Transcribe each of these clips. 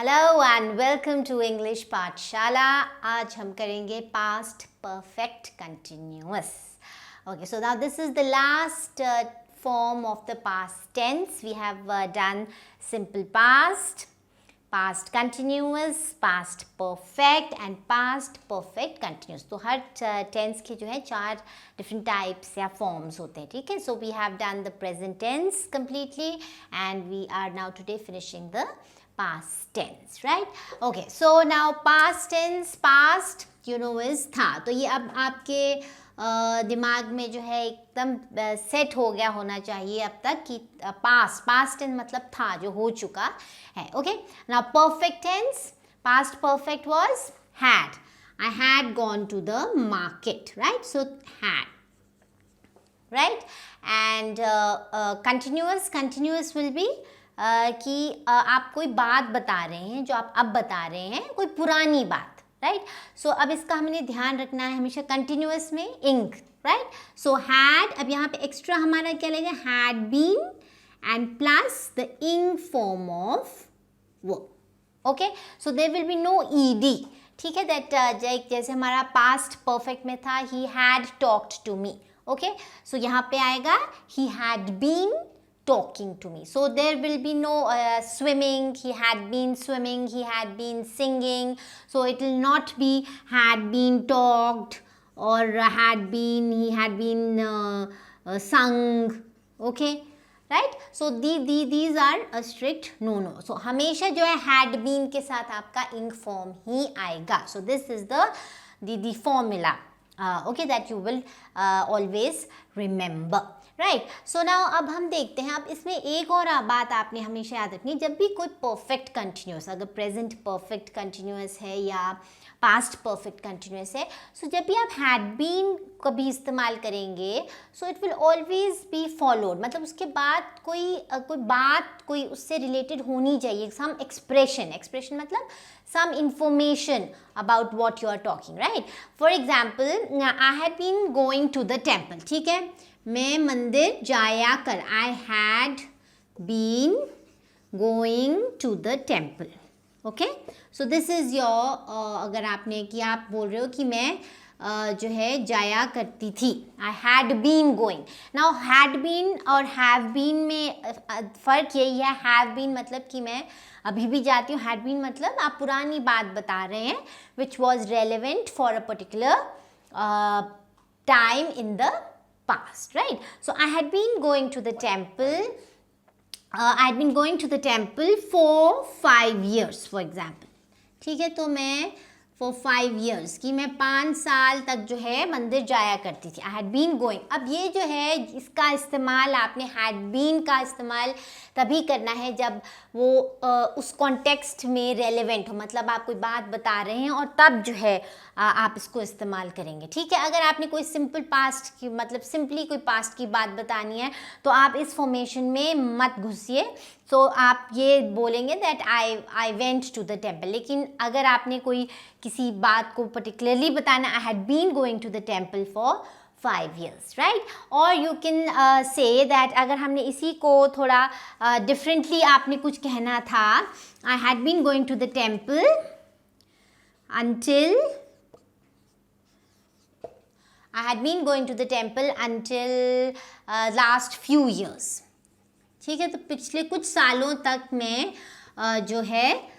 Hello and welcome to English Pathshala. आज हम करेंगे past perfect continuous. Okay, so now this is the last form of the past tense. We have done simple past, past continuous, past perfect and past perfect continuous. तो हर tense के जो है 4 different types या forms होते हैं, ठीक है? So we have done the present tense completely and we are now today finishing the past tense, right? Okay, so now past tense, past you know is था, तो ये अब आपके दिमाग में जो है एकदम सेट हो गया होना चाहिए अब तक कि पास्ट टेंस मतलब था, जो हो चुका है। Okay, now perfect tense, past perfect was had, I had gone to the market, right? So had, right? And continuous will be कि आप कोई बात बता रहे हैं, जो आप अब बता रहे हैं, कोई पुरानी बात, राइट? सो अब इसका हमने ध्यान रखना है हमेशा कंटिन्यूअस में इंक, राइट? सो हैड, अब यहाँ पे एक्स्ट्रा हमारा क्या लगेगा? Had been and plus the ing form of verb. Okay, so there will be no ED, ठीक है? दैट जैसे हमारा पास्ट परफेक्ट में था, he had talked to me. Okay, so यहाँ पे आएगा he had been talking to me. So there will be no swimming, he had been swimming, he had been singing. So it will not be had been talked or he had been sung. Okay, right? So these are a strict no. So हमेशा जो है had been के साथ आपका ing form ही आएगा. So this is the formula. Okay, that you will always remember. Right? So now अब हम देखते हैं, अब इसमें एक और बात आपने हमेशा याद रखनी, जब भी कोई परफेक्ट कंटिन्यूअस, अगर प्रेजेंट परफेक्ट कंटिन्यूअस है या पास्ट परफेक्ट कंटिन्यूअस है, सो जब भी आप हैड बीन कभी इस्तेमाल करेंगे, so it will always be followed, मतलब उसके बाद कोई उससे रिलेटेड होनी चाहिए, सम एक्सप्रेशन मतलब some information about what you are talking, right? For example, I had been going to the temple, ठीक है? मैं मंदिर जाया कर, I had been going to the temple. Okay? So this is your अगर आपने कि आप बोल रहे हो कि मैं जो है जाया करती थी, I had been going. Now had been और have been में फ़र्क यही है, have been मतलब कि मैं अभी भी जाती हूँ, had been मतलब आप पुरानी बात बता रहे हैं which was relevant for a particular time in the past, right? So I had been going to the temple. I had been going to the temple for 5 years, for example. ठीक है, तो मैं for 5 years कि मैं 5 साल तक जो है मंदिर जाया करती थी, I had been going. अब ये जो है इसका इस्तेमाल आपने had been का इस्तेमाल तभी करना है जब वो उस कॉन्टेक्स्ट में रेलेवेंट हो, मतलब आप कोई बात बता रहे हैं और तब जो है आप इसको इस्तेमाल करेंगे, ठीक है? अगर आपने कोई सिंपल पास्ट की, मतलब सिंपली कोई पास्ट की बात बतानी है, तो आप इस फॉर्मेशन में मत घुसिए। तो आप ये बोलेंगे that I went to the temple, लेकिन अगर आपने कोई किसी बात को पर्टिकुलरली बताना, I had been going to the temple for 5 years, right? Or you can say that अगर हमने इसी को थोड़ा differently आपने कुछ कहना था, I had been going to the temple until last few years. ठीक है, तो पिछले कुछ सालों तक मैं जो है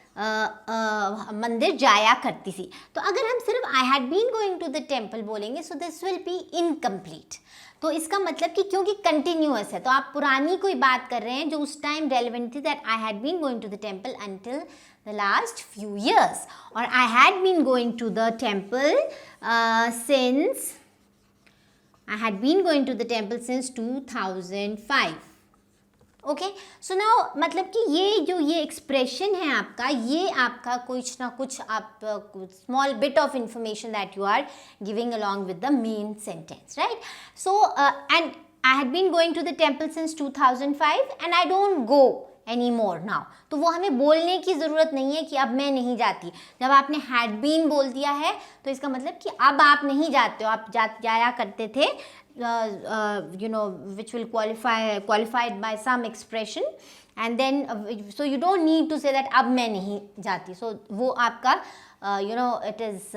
मंदिर जाया करती थी। तो अगर हम सिर्फ I had been going to the temple बोलेंगे, so this will be incomplete. तो इसका मतलब कि क्योंकि कंटिन्यूअस है, तो आप पुरानी कोई बात कर रहे हैं जो उस टाइम रेलिवेंट थी, that I had been going to the temple until the last few years, और I had been going to the temple since 2005. Okay, so now मतलब कि ये एक्सप्रेशन है आपका, ये आपका कुछ ना कुछ आप small bit of information that you are giving along with the main sentence, right? So and I had been going to the temple since 2005 and I don't go, any more now, तो वो हमें बोलने की ज़रूरत नहीं है कि अब मैं नहीं जाती। जब आपने हैड बीन बोल दिया है तो इसका मतलब कि अब आप नहीं जाते हो, आप जाया करते थे, you know, which will qualified by some expression, and then so you don't need to say that अब मैं नहीं जाती. So वो आपका you know, it is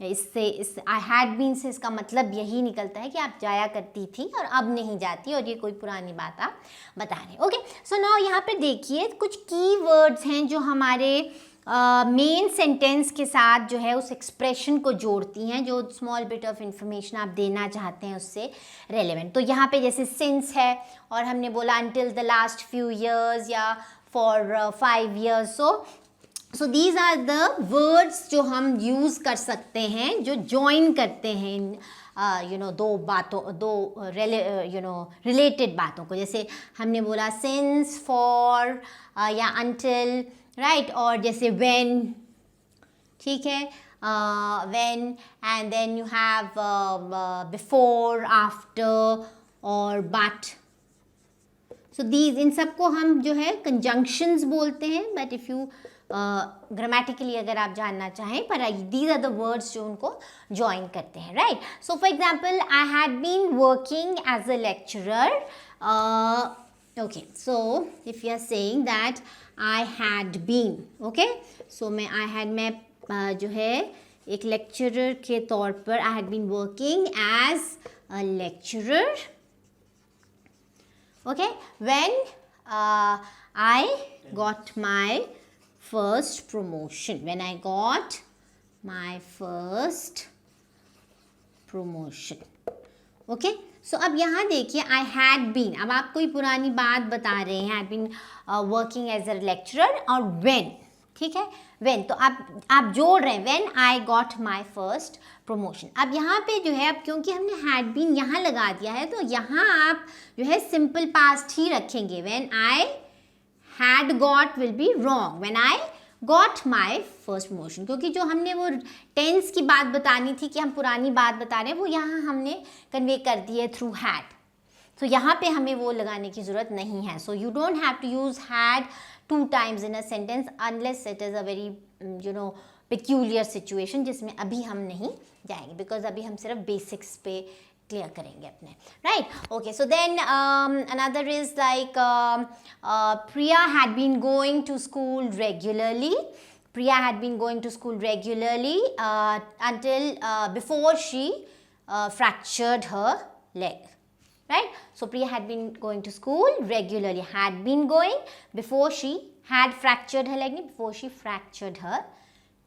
इस आई हैड बीन से इसका मतलब यही निकलता है कि आप जाया करती थी और अब नहीं जाती, और ये कोई पुरानी बात आप बता रहे हैं. ओके, सो नाउ यहाँ पे देखिए कुछ की वर्ड्स हैं जो हमारे मेन सेंटेंस के साथ जो है उस एक्सप्रेशन को जोड़ती हैं, जो स्मॉल बिट ऑफ इंफॉर्मेशन आप देना चाहते हैं उससे रेलेवेंट. तो यहाँ पे जैसे सिंस है, और हमने बोला until the last few years या for 5 years. So these are the words जो हम यूज़ कर सकते हैं, जो जॉइन करते हैं यू नो दो रिलेटेड बातों को. जैसे हमने बोला सिंस, फॉर या अंटिल, राइट, और जैसे व्हेन, ठीक है, when, and then you have before, after और बट. सो दीज, इन सबको हम जो है कंजंक्शंस बोलते हैं, बट इफ़ यू ग्रामेटिकली अगर आप जानना चाहें, पर दीज आर द वर्ड्स जो उनको ज्वाइन करते हैं, right. So for example, I had been working as a lecturer. Okay, so if you are saying that I had been, okay, so मैं आई हैड, मैं जो है एक लेक्चरर के तौर पर I had been working as a lecturer. Okay, when I got my first promotion, when I got my first promotion. Okay, so अब यहाँ देखिए I had been, अब आप कोई पुरानी बात बता रहे हैं, had been working as a lecturer, और when, ठीक है, when, तो आप जोड़ रहे हैं when I got my first promotion. अब यहाँ पे जो है, अब क्योंकि हमने had been यहाँ लगा दिया है, तो यहाँ आप जो है simple past ही रखेंगे. when I had got will be wrong, when I got my first promotion, क्योंकि जो हमने वो tense की बात बतानी थी कि हम पुरानी बात बता रहे हैं, वो यहाँ हमने कन्वे कर दी है through had. तो यहाँ पे हमें वो लगाने की ज़रूरत नहीं है. So you don't have to use had 2 times in a sentence unless it is a very you know peculiar situation, जिसमें अभी हम नहीं जाएंगे, because अभी हम सिर्फ बेसिक्स पे क्लियर करेंगे अपने, right. Okay, so then another is like Priya had been going to school regularly. Priya had been going to school regularly until before she fractured her leg. Right? So Priya had been going to school regularly, had been going before she had fractured her leg, before she fractured her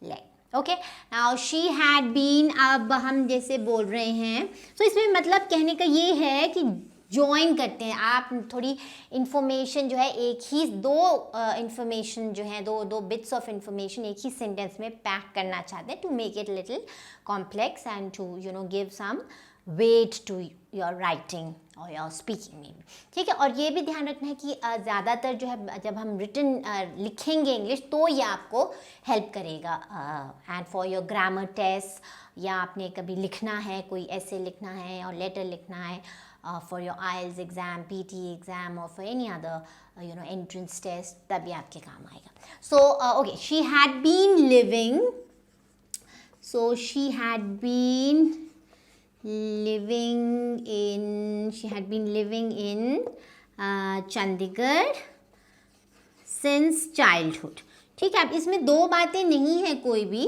leg. Okay, now she had been, अब हम जैसे बोल रहे हैं, तो इसमें मतलब कहने का ये है कि ज्वाइन करते हैं आप थोड़ी इन्फॉर्मेशन जो है, एक ही दो इन्फॉर्मेशन जो है, दो बिट्स ऑफ इन्फॉर्मेशन एक ही सेंटेंस में पैक करना चाहते हैं, to make it little complex and to you know give some weight to your writing और योर स्पीकिंग में, ठीक है. और ये भी ध्यान रखना है कि ज़्यादातर जो है जब हम रिटन लिखेंगे इंग्लिश, तो ये आपको हेल्प करेगा. And for your grammar test, या आपने कभी लिखना है, कोई ऐसे लिखना है और लेटर लिखना है for your IELTS exam, PT exam, और for any other you know entrance test, तभी आपके काम आएगा. So okay, she had been living, so she had been she had been living in Chandigarh since childhood. ठीक है, अब इसमें दो बातें नहीं है कोई भी,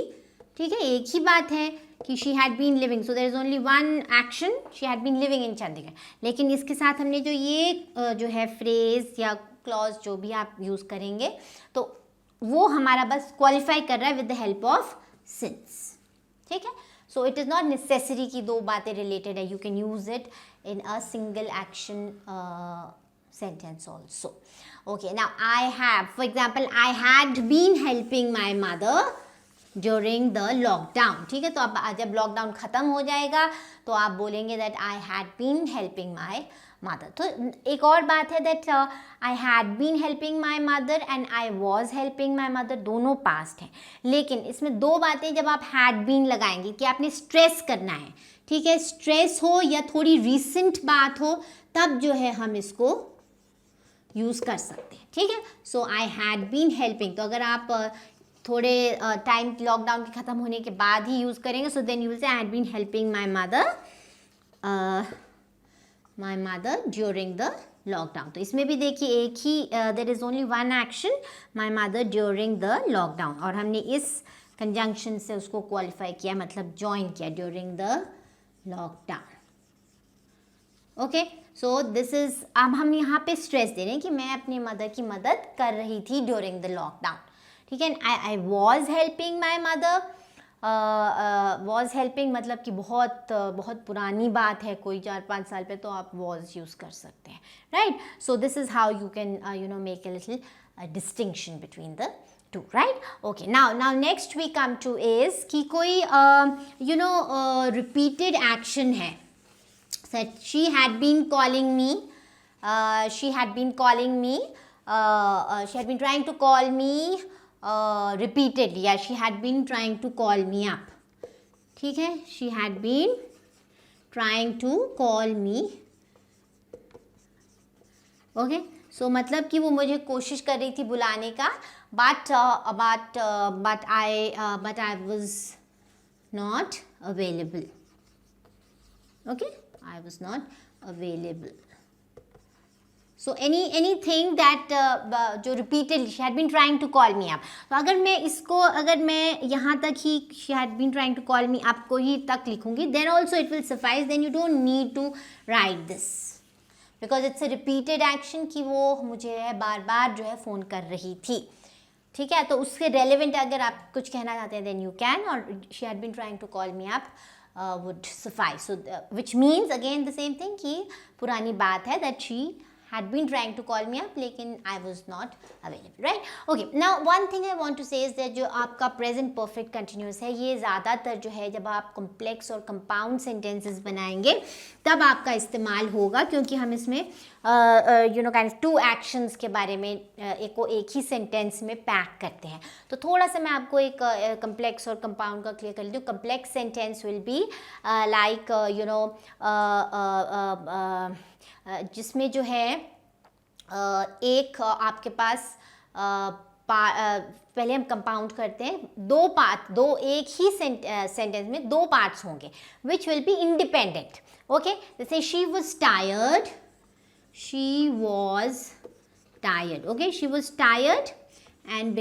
ठीक है, एक ही बात है कि she had been living, so there is only one action, she had been living in Chandigarh. लेकिन इसके साथ हमने जो ये जो है फ्रेज या क्लॉज जो भी आप यूज़ करेंगे, तो वो हमारा बस क्वालिफाई कर रहा है with the help of since, ठीक है. So it is not necessary कि दो बातें related है. You can use it in a single action sentence also. Okay, now I have, for example, I had been helping my mother during the lockdown. ठीक है, तो अब जब lockdown ख़त्म हो जाएगा तो आप बोलेंगे that I had been helping my mother. तो एक और बात है that I had been helping my mother and I was helping my mother, दोनों पास्ट हैं. लेकिन इसमें दो बातें जब आप had been लगाएंगे कि आपने स्ट्रेस करना है, ठीक है, स्ट्रेस हो या थोड़ी रिसेंट बात हो, तब जो है हम इसको यूज़ कर सकते हैं, ठीक है। सो आई हैड बीन हेल्पिंग, तो अगर आप थोड़े टाइम लॉकडाउन के ख़त्म होने के बाद ही यूज़ करेंगे, so then you will say I had been helping my mother during the lockdown. तो इसमें भी देखिए एक ही there is only one action, my mother during the lockdown, और हमने इस कंजंक्शन से उसको क्वालिफाई किया, मतलब ज्वाइन किया, during the lockdown. Okay, so this is, अब हम यहाँ पे स्ट्रेस दे रहे हैं कि मैं अपनी मदर की मदद कर रही थी ड्यूरिंग द लॉकडाउन, ठीक है। I was helping my mother, was helping मतलब कि बहुत बहुत पुरानी बात है, कोई 4-5 साल पे, तो आप वॉज यूज़ कर सकते हैं, right. So this is how you can make a little distinction between the two, right. Okay, now next we come to is कि कोई रिपीटेड एक्शन है, said she had been calling me, she had been trying to call me repeatedly, yeah, she had been trying to call me up, ठीक है, she had been trying to call me, okay, so मतलब कि वो मुझे कोशिश कर रही थी बुलाने का, but I was not available, okay, I was not available. So anything that जो repeatedly she had been trying to call me up. तो अगर मैं यहाँ तक ही she had been trying to call me up को ही तक लिखूँगी, then also it will suffice. Then you don't need to write this because it's a repeated action कि वो मुझे बार बार जो है फ़ोन कर रही थी, ठीक है। तो उसके relevant अगर आप कुछ कहना चाहते हैं then you can, or she had been trying to call me up would suffice. So which means again the same thing कि पुरानी बात है, that she had been trying to call me up लेकिन I was not available, right? Okay, now one thing I want to say is that जो आपका present perfect continuous है, ये ज़्यादातर जो है जब आप complex और compound sentences बनाएंगे तब आपका इस्तेमाल होगा, क्योंकि हम इसमें kind of 2 actions के बारे में एक ही sentence में पैक करते हैं। तो थोड़ा सा मैं आपको एक complex और compound का क्लियर कर लेती हूँ। complex sentence will be like जिसमें जो है एक आपके पास पहले हम कंपाउंड करते हैं, दो एक ही सेंटेंस में 2 पार्ट्स होंगे, which will be independent, okay. जैसे she was tired, okay, she was tired, and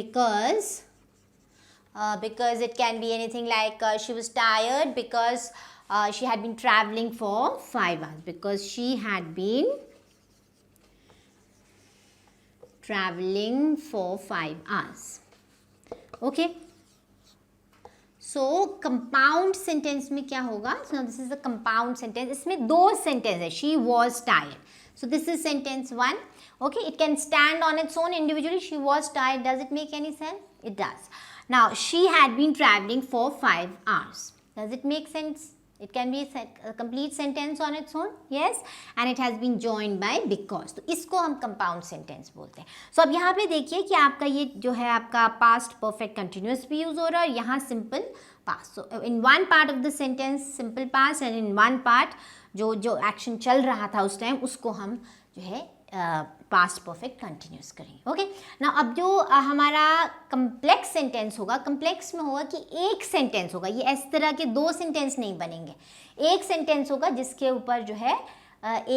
because it can be anything like she was tired because she had been traveling for 5 hours, because she had been traveling for 5 hours, okay. So compound sentence में क्या होगा? So this is a compound sentence, इसमें 2 sentence है, she was tired, so this is sentence 1, okay. It can stand on its own individually, she was tired. Does it make any sense? It does. Now she had been traveling for 5 hours. Does it make sense? It can be a complete sentence on its own, yes, and it has been joined by because. तो इसको हम compound sentence बोलते हैं. So अब यहाँ पे देखिए कि आपका ये जो है आपका past perfect continuous भी use हो रहा है, और यहाँ simple past. So in one part of the sentence simple past, and in one part जो action चल रहा था उस time उसको हम जो है पास्ट परफेक्ट कंटिन्यूस करेंगे, ओके ना। अब जो हमारा कम्प्लेक्स सेंटेंस होगा, कम्प्लेक्स में होगा कि एक सेंटेंस होगा, ये इस तरह के 2 सेंटेंस नहीं बनेंगे, एक सेंटेंस होगा जिसके ऊपर जो है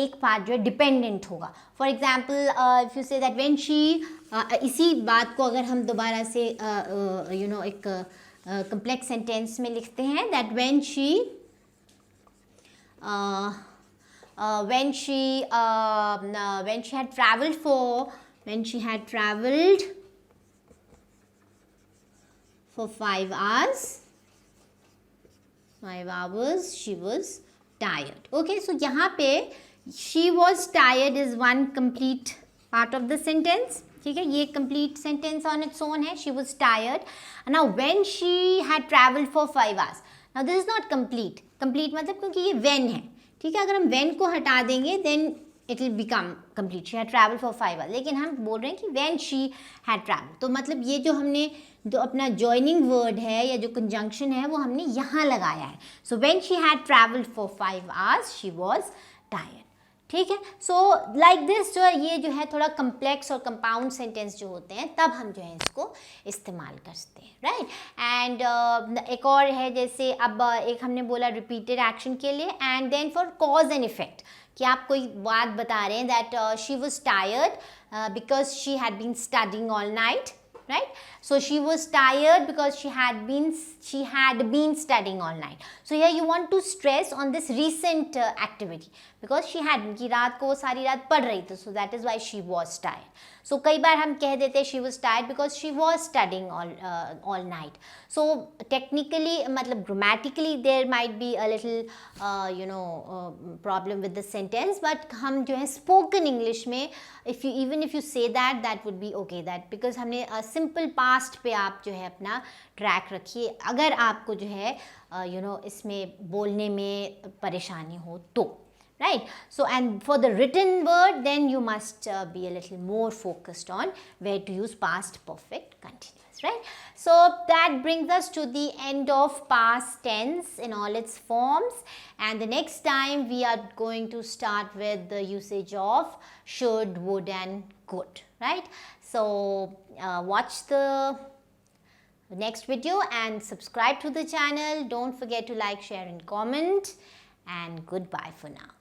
एक पार्ट जो है डिपेंडेंट होगा। For example if you say that when she, इसी बात को अगर हम दोबारा से एक कम्प्लेक्स सेंटेंस में लिखते हैं, that when she when she had traveled for 5 hours, she was tired, okay. So यहाँ पे she was tired is one complete part of the sentence, ठीक है, ये complete sentence on its own है, she was tired. Now when she had traveled for 5 hours, now this is not complete मतलब क्योंकि ये when है, ठीक है। अगर हम when को हटा देंगे then it will become complete, she had traveled for 5 hours, लेकिन हम बोल रहे हैं कि when she had traveled, तो मतलब ये जो हमने जो अपना joining word है या जो conjunction है वो हमने यहाँ लगाया है। So when she had traveled for 5 hours she was tired, ठीक है. सो लाइक दिस जो है, ये जो है थोड़ा कम्प्लेक्स और कंपाउंड सेंटेंस जो होते हैं तब हम जो है इसको इस्तेमाल करते हैं, राइट. एंड एक और है, जैसे अब एक हमने बोला रिपीटेड एक्शन के लिए, and then for cause and effect, कि आप कोई बात बता रहे हैं that she was tired because she had been studying all night, right. So she was tired because she had been studying all night. So here you want to stress on this recent activity, because she had, कि रात को वो सारी रात पढ़ रही थी, so that is why she was tired. So कई बार हम कह देते हैं she was tired because she was studying all night. So technically, मतलब grammatically there might be a little problem with the sentence, but हम जो है spoken English में even if you say that would be okay, that because हमने simple past पे आप जो है अपना ट्रैक रखिए, अगर आपको जो है इसमें बोलने में परेशानी हो तो, right. So and for the written word, then you must be a little more focused on where to use past perfect continuous, right. So that brings us to the end of past tense in all its forms, and the next time we are going to start with the usage of should, would and could, right. So watch the next video and subscribe to the channel. Don't forget to like, share and comment, and goodbye for now.